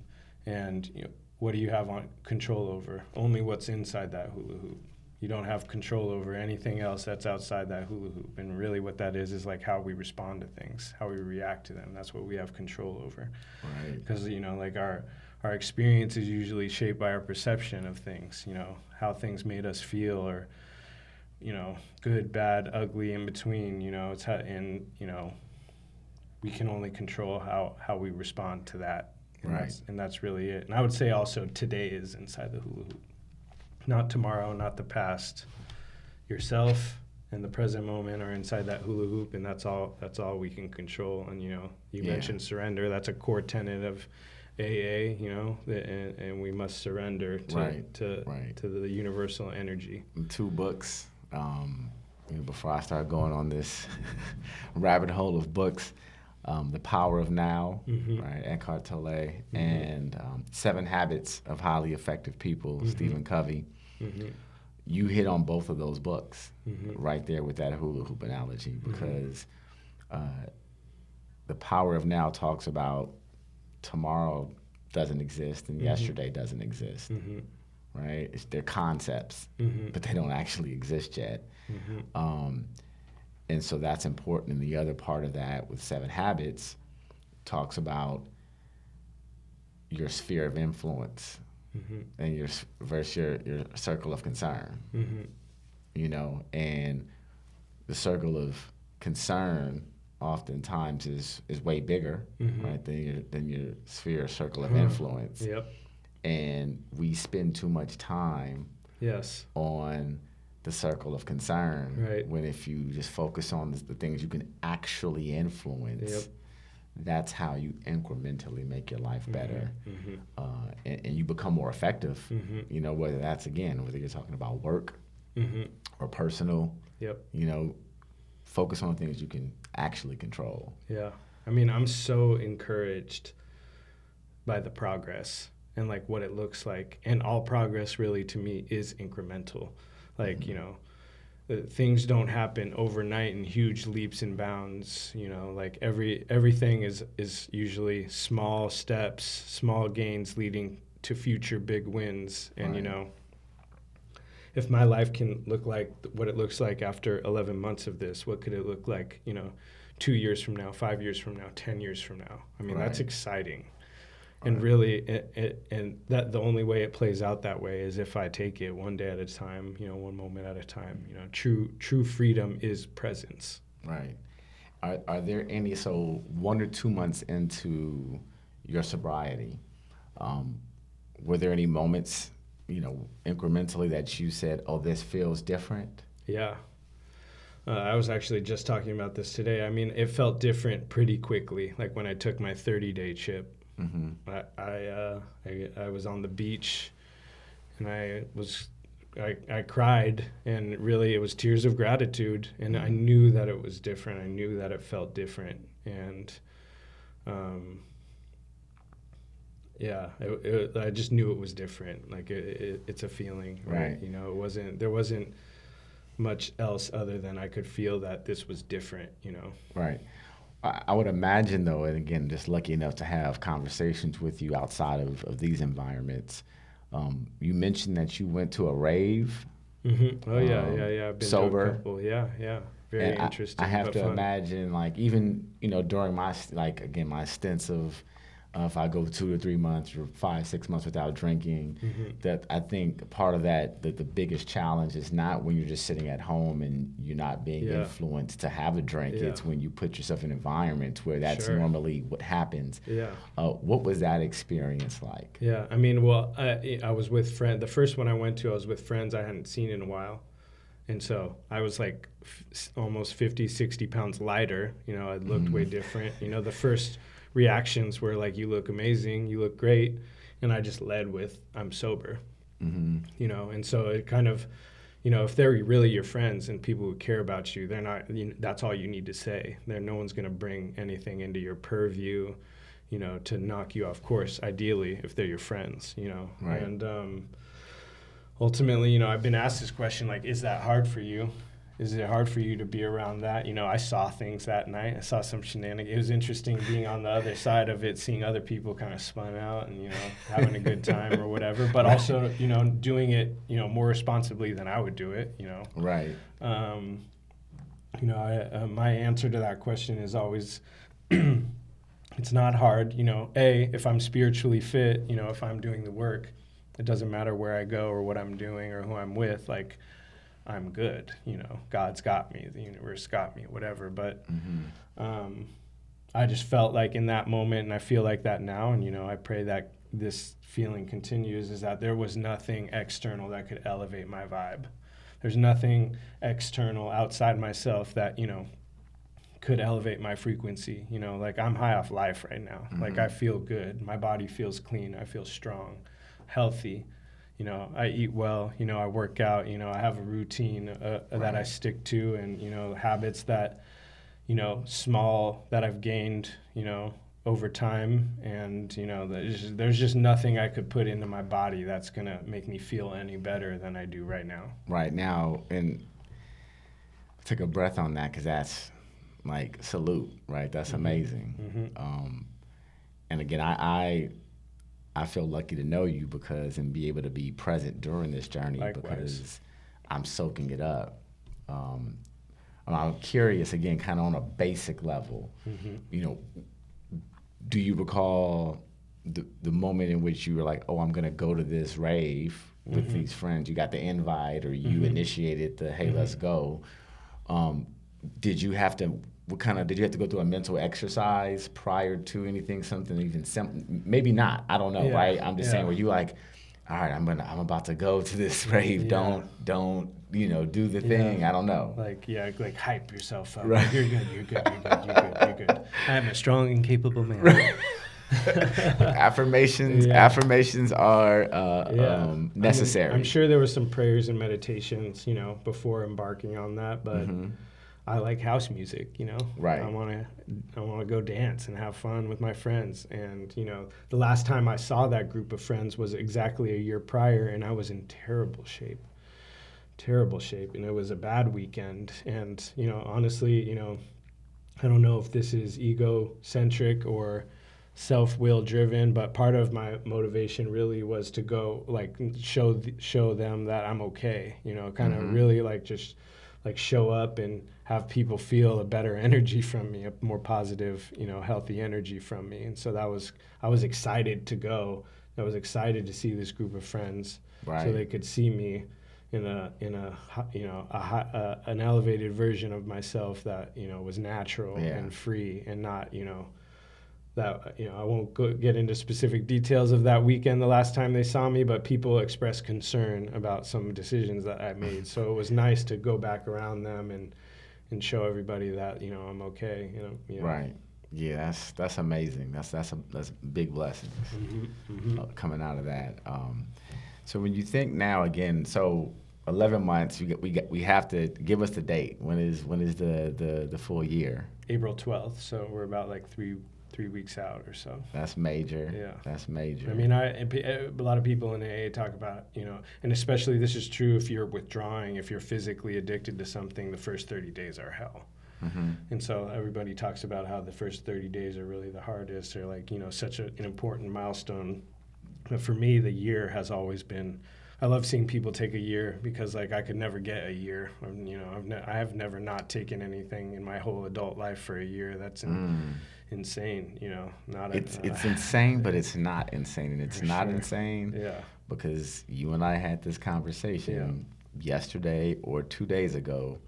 and you know, what do you have on control over? Only what's inside that hula hoop. You don't have control over anything else that's outside that hula hoop. And really what that is like how we respond to things, how we react to them. That's what we have control over. Right. Because, you know, like our experience is usually shaped by our perception of things, you know, how things made us feel, or, you know, good, bad, ugly, in between, you know, it's how, and, you know, we can only control how we respond to that. And right. That's really it. And I would say also today is inside the hula hoop. Not tomorrow, not the past. Yourself and the present moment are inside that hula hoop, and that's all we can control. And, you know, you mentioned surrender. That's a core tenet of AA, you know, and we must surrender to the universal energy. 2 books. You know, before I start going on this rabbit hole of books, The Power of Now, right, Eckhart Tolle, and 7 Habits of Highly Effective People, Stephen Covey. You hit on both of those books right there with that hula hoop analogy, because The Power of Now talks about tomorrow doesn't exist and yesterday doesn't exist, right? They're concepts, but they don't actually exist yet. And so that's important. And the other part of that with 7 Habits talks about your sphere of influence and versus your circle of concern, you know, and the circle of concern oftentimes is way bigger, right, than your sphere or circle of influence. Yep. And we spend too much time on the circle of concern, right, when if you just focus on the things you can actually influence, that's how you incrementally make your life better, and you become more effective, you know, whether you're talking about work or personal, you know, focus on things you can actually control. Yeah. I mean, I'm so encouraged by the progress and like what it looks like, and all progress really to me is incremental. Like, you know, things don't happen overnight in huge leaps and bounds, you know, like everything is usually small steps, small gains leading to future big wins. And, you know, if my life can look like what it looks like after 11 months of this, what could it look like, you know, 2 years from now, 5 years from now, 10 years from now? I mean, that's exciting. And really, and that the only way it plays out that way is if I take it one day at a time, you know, one moment at a time. You know, true freedom is presence. Right. Are there any, so 1 or 2 months into your sobriety, were there any moments, you know, incrementally that you said, oh, this feels different? Yeah. I was actually just talking about this today. I mean, it felt different pretty quickly. Like when I took my 30-day chip. I was on the beach, and I cried, and really it was tears of gratitude, and I knew that it was different. I knew that it felt different, and I just knew it was different. Like it's a feeling, right? You know, there wasn't much else other than I could feel that this was different, you know. Right. I would imagine, though, and again, just lucky enough to have conversations with you outside of these environments. You mentioned that you went to a rave. Oh, yeah. I've been sober. To a couple. Yeah. Very and interesting. I have to fun. imagine, like, even, you know, during my stints of if I go 2 or 3 months or 5, 6 months without drinking, that I think part of that, the biggest challenge is not when you're just sitting at home and you're not being influenced to have a drink. It's when you put yourself in environments where that's normally what happens. What was that experience like? Yeah, I mean, well, I was with friends. The first one I went to, I was with friends I hadn't seen in a while. And so I was like almost 50, 60 pounds lighter. You know, I looked way different. You know, the first reactions were like, you look amazing, you look great. And I just led with, I'm sober. You know, and so it kind of, you know, if they're really your friends and people who care about you, they're not, you know, that's all you need to say. No one's going to bring anything into your purview, you know, to knock you off course, ideally, if they're your friends, you know. Right. And ultimately, you know, I've been asked this question, like, is that hard for you? Is it hard for you to be around that? You know, I saw things that night. I saw some shenanigans. It was interesting being on the other side of it, seeing other people kind of spun out and, you know, having a good time or whatever. But also, you know, doing it, you know, more responsibly than I would do it, you know. Right. You know, my answer to that question is always, it's not hard. You know, if I'm spiritually fit, you know, if I'm doing the work, it doesn't matter where I go or what I'm doing or who I'm with, like, I'm good, you know, God's got me, the universe got me, whatever. But I just felt like in that moment, and I feel like that now, and, you know, I pray that this feeling continues, is that there was nothing external that could elevate my vibe. There's nothing external outside myself that, you know, could elevate my frequency. You know, like, I'm high off life right now. Like, I feel good. My body feels clean. I feel strong, healthy. You know, I eat well, you know, I work out, you know, I have a routine that I stick to, and, you know, habits that, you know, small that I've gained, you know, over time. And, you know, there's just nothing I could put into my body that's going to make me feel any better than I do right now. Right now. And take a breath on that, because that's like salute, right? That's amazing. And again, I feel lucky to know you and be able to be present during this journey. Likewise. Because I'm soaking it up. I'm curious, again, kind of on a basic level, you know, do you recall the moment in which you were like, oh, I'm going to go to this rave with these friends? You got the invite, or you initiated the, hey, let's go. Did you have to go through a mental exercise prior to anything, something even simple? Maybe not, I don't know, right? I'm just saying, were you like, all right, I'm about to go to this rave, don't, you know, do the thing, I don't know. Like hype yourself up. Right. Like, you're good. I am a strong and capable man. Right. Affirmations are necessary. I'm sure there were some prayers and meditations, you know, before embarking on that, but I like house music, you know. Right. I want to go dance and have fun with my friends. And, you know, the last time I saw that group of friends was exactly a year prior, and I was in terrible shape. And it was a bad weekend. And, you know, honestly, you know, I don't know if this is egocentric or self-will driven, but part of my motivation really was to go, like, show them that I'm okay, you know, kind of really like just like show up and have people feel a better energy from me, a more positive, you know, healthy energy from me. And so I was excited to go. I was excited to see this group of friends, so they could see me in an elevated version of myself that, you know, was natural and free, and not, you know, that, you know, I won't get into specific details of that weekend the last time they saw me, but people expressed concern about some decisions that I made. So it was nice to go back around them and show everybody that, you know, I'm okay. You know. Right. Yeah, that's amazing. That's big blessings coming out of that. So when you think now again, so 11 months, we have to give us the date. When is the full year? April 12th. So we're about like three weeks out or so. That's major. Yeah. That's major. I mean, a lot of people in AA talk about, you know, and especially this is true if you're withdrawing, if you're physically addicted to something, the first 30 days are hell. And so everybody talks about how the first 30 days are really the hardest, or like, you know, such an important milestone. But for me, the year has always been, I love seeing people take a year, because like I could never get a year. You know, I have never not taken anything in my whole adult life for a year. That's insane, you know. It's insane, but it's not insane, and it's not insane. Yeah. Because you and I had this conversation yesterday or 2 days ago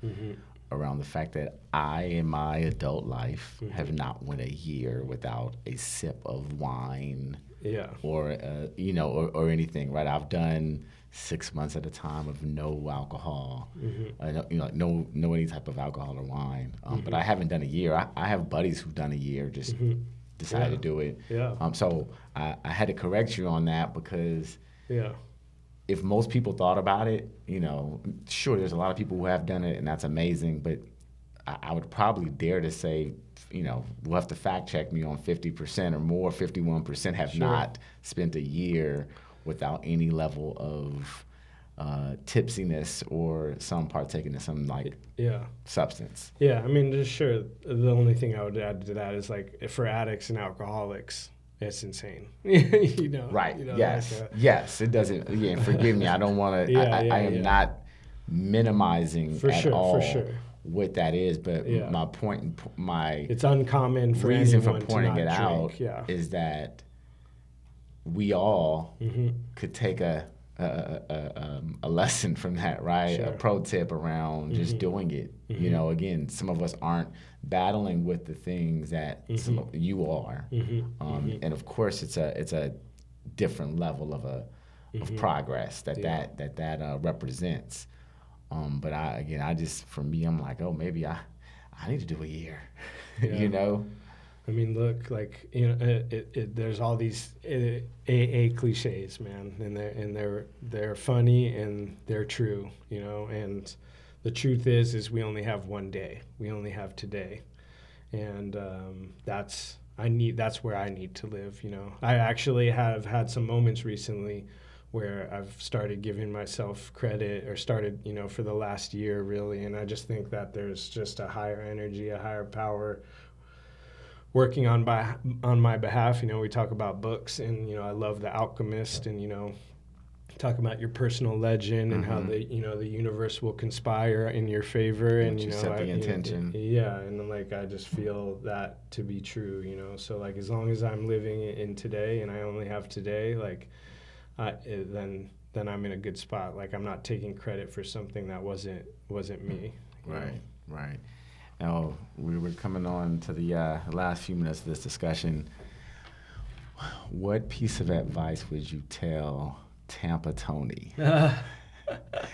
around the fact that I, in my adult life, have not went a year without a sip of wine. Or you know, or anything, right? I've done 6 months at a time of no alcohol, no any type of alcohol or wine. But I haven't done a year. I have buddies who've done a year, just decided to do it. Yeah. So I had to correct you on that because Yeah. if most people thought about it, sure, there's a lot of people who have done it, and that's amazing. But I would probably dare to say, we'll have to fact check me on 50% or more. 51% have not spent a year without any level of tipsiness or some partaking in some substance. Yeah, I mean, just sure. The only thing I would add to that is like for addicts and alcoholics, it's insane. Right. Yes. It doesn't. Yeah. Forgive me. I don't want to. I am not minimizing all what that is, but my point, it's uncommon for reason for anyone pointing to it not out drink. is that we all could take a lesson from that, right? Sure. A pro tip around just doing it. Again, some of us aren't battling with the things that some of you are, and of course, it's a different level of progress that represents. But for me, I'm like, oh, maybe I need to do a year, I mean, look, like, there's all these AA cliches, man, and they're funny and they're true, and the truth is we only have one day. We only have today. And that's where I need to live, I actually have had some moments recently where I've started giving myself credit, or started, for the last year, really, and I just think that there's just a higher energy, a higher power working on my behalf. We talk about books, and I love The Alchemist, and talk about your personal legend and how the universe will conspire in your favor, and you set the intention. And like I just feel that to be true. So like as long as I'm living in today and I only have today, like then I'm in a good spot. Like I'm not taking credit for something that wasn't me. Right. Now, we were coming on to the last few minutes of this discussion. What piece of advice would you tell Tampa Tony?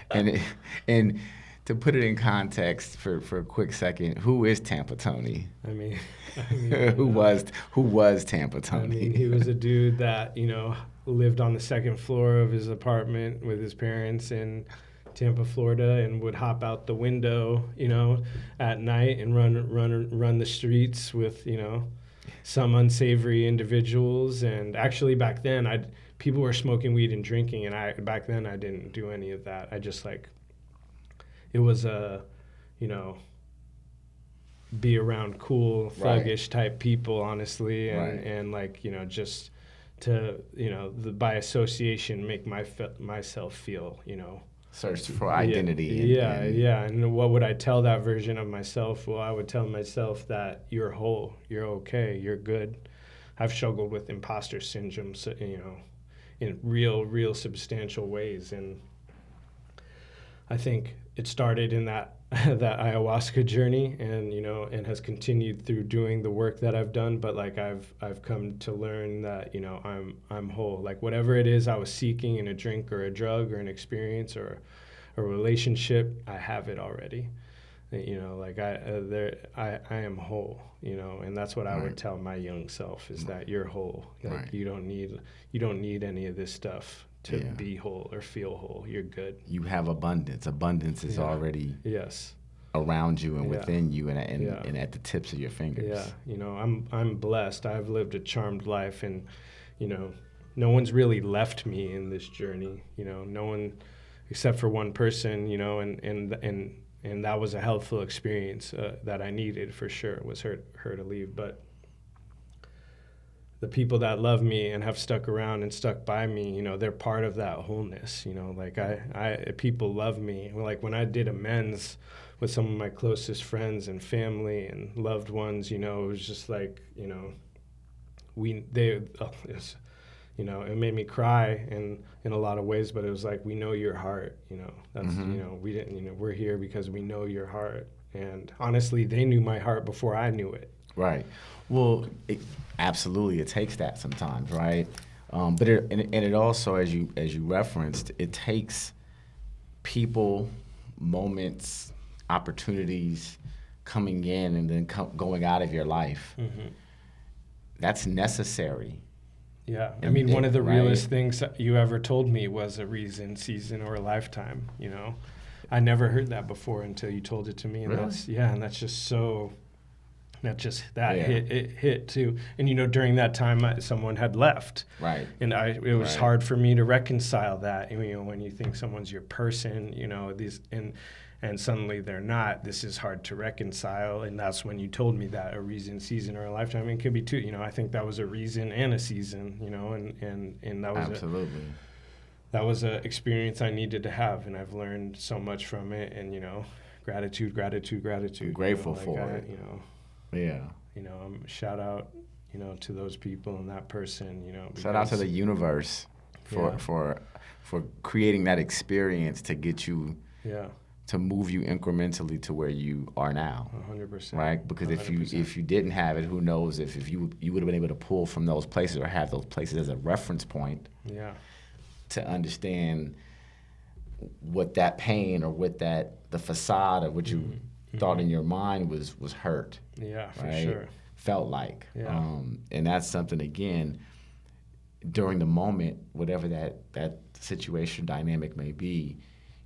And to put it in context for a quick second, who is Tampa Tony? I mean who was Tampa Tony? I mean, he was a dude that lived on the second floor of his apartment with his parents in Tampa, Florida, and would hop out the window, at night and run the streets with, some unsavory individuals. And actually back then, people were smoking weed and drinking, and back then I didn't do any of that. I just it was be around cool, thuggish type people, honestly, and just to by association make myself feel search for identity. And what would I tell that version of myself? Well, I would tell myself that you're whole, you're okay, you're good. I've struggled with imposter syndrome, in real substantial ways, and I think it started in that ayahuasca journey, and has continued through doing the work that I've done. But like I've come to learn that I'm whole. Like whatever it is I was seeking in a drink or a drug or an experience or a relationship, I have it already. Like I am whole. And that's what I would tell my young self is that you're whole. Like you don't need any of this stuff to be whole or feel whole. You're good. You have abundance. Abundance is already around you and within you, and at the tips of your fingers. I'm blessed. I've lived a charmed life, and no one's really left me in this journey. No one except for one person. And that was a healthful experience that I needed for sure. Was her to leave, but the people that love me and have stuck around and stuck by me, they're part of that wholeness. Like people love me. Like when I did amends with some of my closest friends and family and loved ones, it was just like, it made me cry in a lot of ways, but it was like, we know your heart, that's, we didn't, we're here because we know your heart. And honestly, they knew my heart before I knew it. Right. Well, absolutely, it takes that sometimes, right? But it also, as you referenced, it takes people, moments, opportunities coming in and then going out of your life. Mm-hmm. That's necessary. Yeah, I mean, one of the realest right? things you ever told me was a reason, season, or a lifetime. You know, I never heard that before until you told it to me, and Really? and that's just so. That just that Yeah. hit too, and you know, during that time, someone had left, Right. and it was Right. hard for me to reconcile that. You know, when you think someone's your person, you know, and suddenly they're not. This is hard to reconcile, and that's when you told me that a reason, season, or a lifetime. It could be two. You know, I think that was a reason and a season. You know, and that was Absolutely. that was a experience I needed to have, and I've learned so much from it. And you know, gratitude. I'm grateful for it. You know. Yeah. You know, shout out, you know, to those people and that person, you know. Shout out to the universe for Yeah. for creating that experience to get you Yeah, to move you incrementally to where you are now. 100%. Right? Because if you didn't have it, who knows if you would have been able to pull from those places or have those places as a reference point Yeah. to understand what that pain or what the facade of what you thought in your mind was hurt. Yeah, for right? sure. Felt like. Yeah. And that's something, again, during the moment, whatever that situation dynamic may be,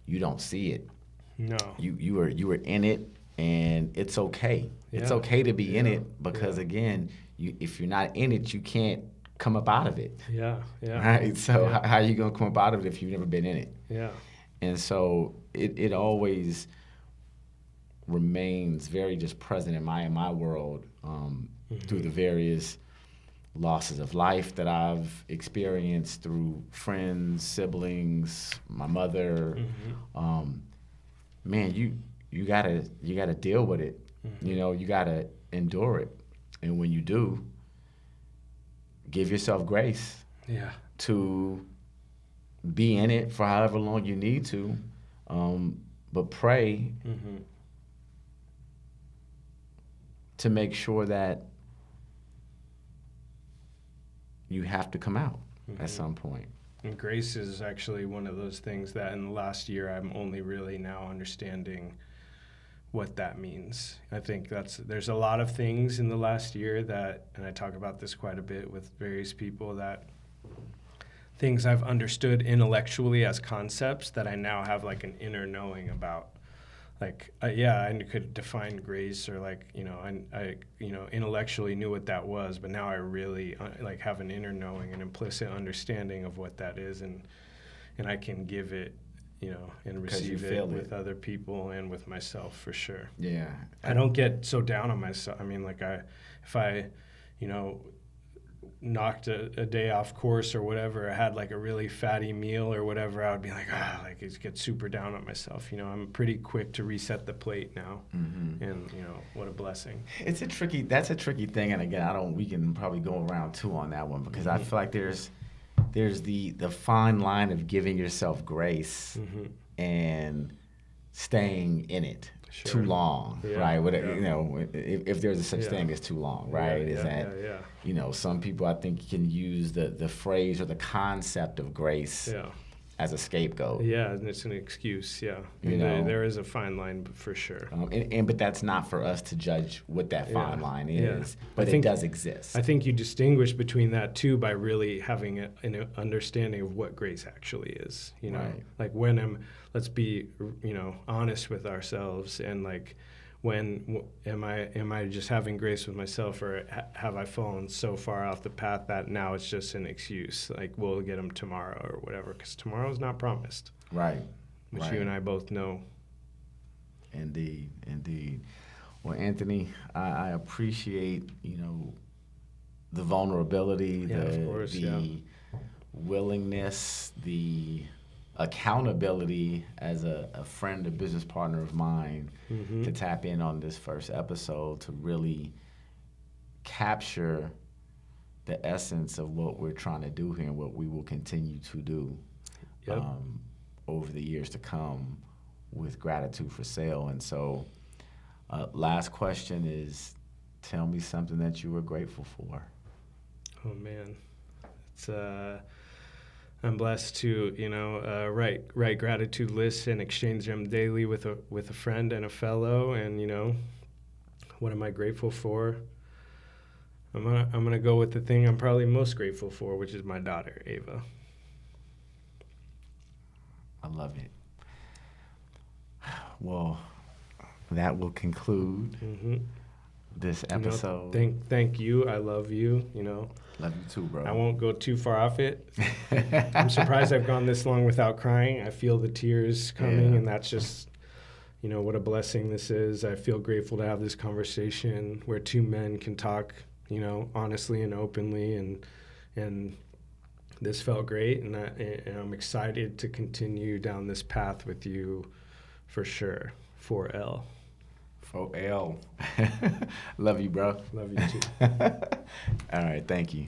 you don't see it. No. You were in it, and it's okay. It's Yeah. okay to be in it because, Yeah. again, if you're not in it, you can't come up out of it. Yeah, yeah. Right? So Yeah. how are you going to come up out of it if you've never been in it? Yeah. And so it always remains very just present in my world through the various losses of life that I've experienced through friends, siblings, my mother. Man, you gotta deal with it. You know, you gotta endure it, and when you do, give yourself grace Yeah. to be in it for however long you need to, but pray to make sure that you have to come out at some point. And grace is actually one of those things that in the last year I'm only really now understanding what that means. I think there's a lot of things in the last year that, and I talk about this quite a bit with various people, that things I've understood intellectually as concepts that I now have like an inner knowing about. Like, I could define grace, or like, you know, I you know, intellectually knew what that was, but now I really like have an inner knowing, an implicit understanding of what that is, and I can give it, you know, and receive it with other people and with myself for sure. Yeah. I don't get so down on myself. I mean, like if I, you know, knocked a day off course or whatever, I had like a really fatty meal or whatever, I would be like, like it get super down on myself. You know, I'm pretty quick to reset the plate now, and you know, what a blessing. That's a tricky thing, and again, we can probably go around too on that one, because I feel like there's the fine line of giving yourself grace and staying in it too long, right? You know, if there's a such thing as too long, right? You know, some people, I think, can use the phrase or the concept of grace as a scapegoat. Yeah, and it's an excuse. Yeah, you know, there is a fine line for sure. But that's not for us to judge what that fine line is. But it does exist. I think you distinguish between that too by really having an understanding of what grace actually is. You know, like let's be, you know, honest with ourselves, and like, when am I just having grace with myself, or have I fallen so far off the path that now it's just an excuse? Like, we'll get them tomorrow or whatever, because tomorrow's not promised. Right. Which you and I both know. Indeed. Well, Anthony, I appreciate, you know, the vulnerability, the willingness, the accountability as a friend, a business partner of mine, to tap in on this first episode to really capture the essence of what we're trying to do here and what we will continue to do over the years to come with Gratitude for Sale. And so last question is, tell me something that you were grateful for. Oh man, I'm blessed to, write gratitude lists and exchange them daily with a friend and a fellow. And, what am I grateful for? I'm gonna go with the thing I'm probably most grateful for, which is my daughter, Ava. I love it. Well, that will conclude this episode. Thank you. I love you. Love you too, bro. I won't go too far off it. I'm surprised I've gone this long without crying. I feel the tears coming, and that's just, what a blessing this is. I feel grateful to have this conversation where two men can talk, honestly and openly, and this felt great, and I'm excited to continue down this path with you for sure. 4L. 4L. Love you, bro. Love you too. All right, thank you.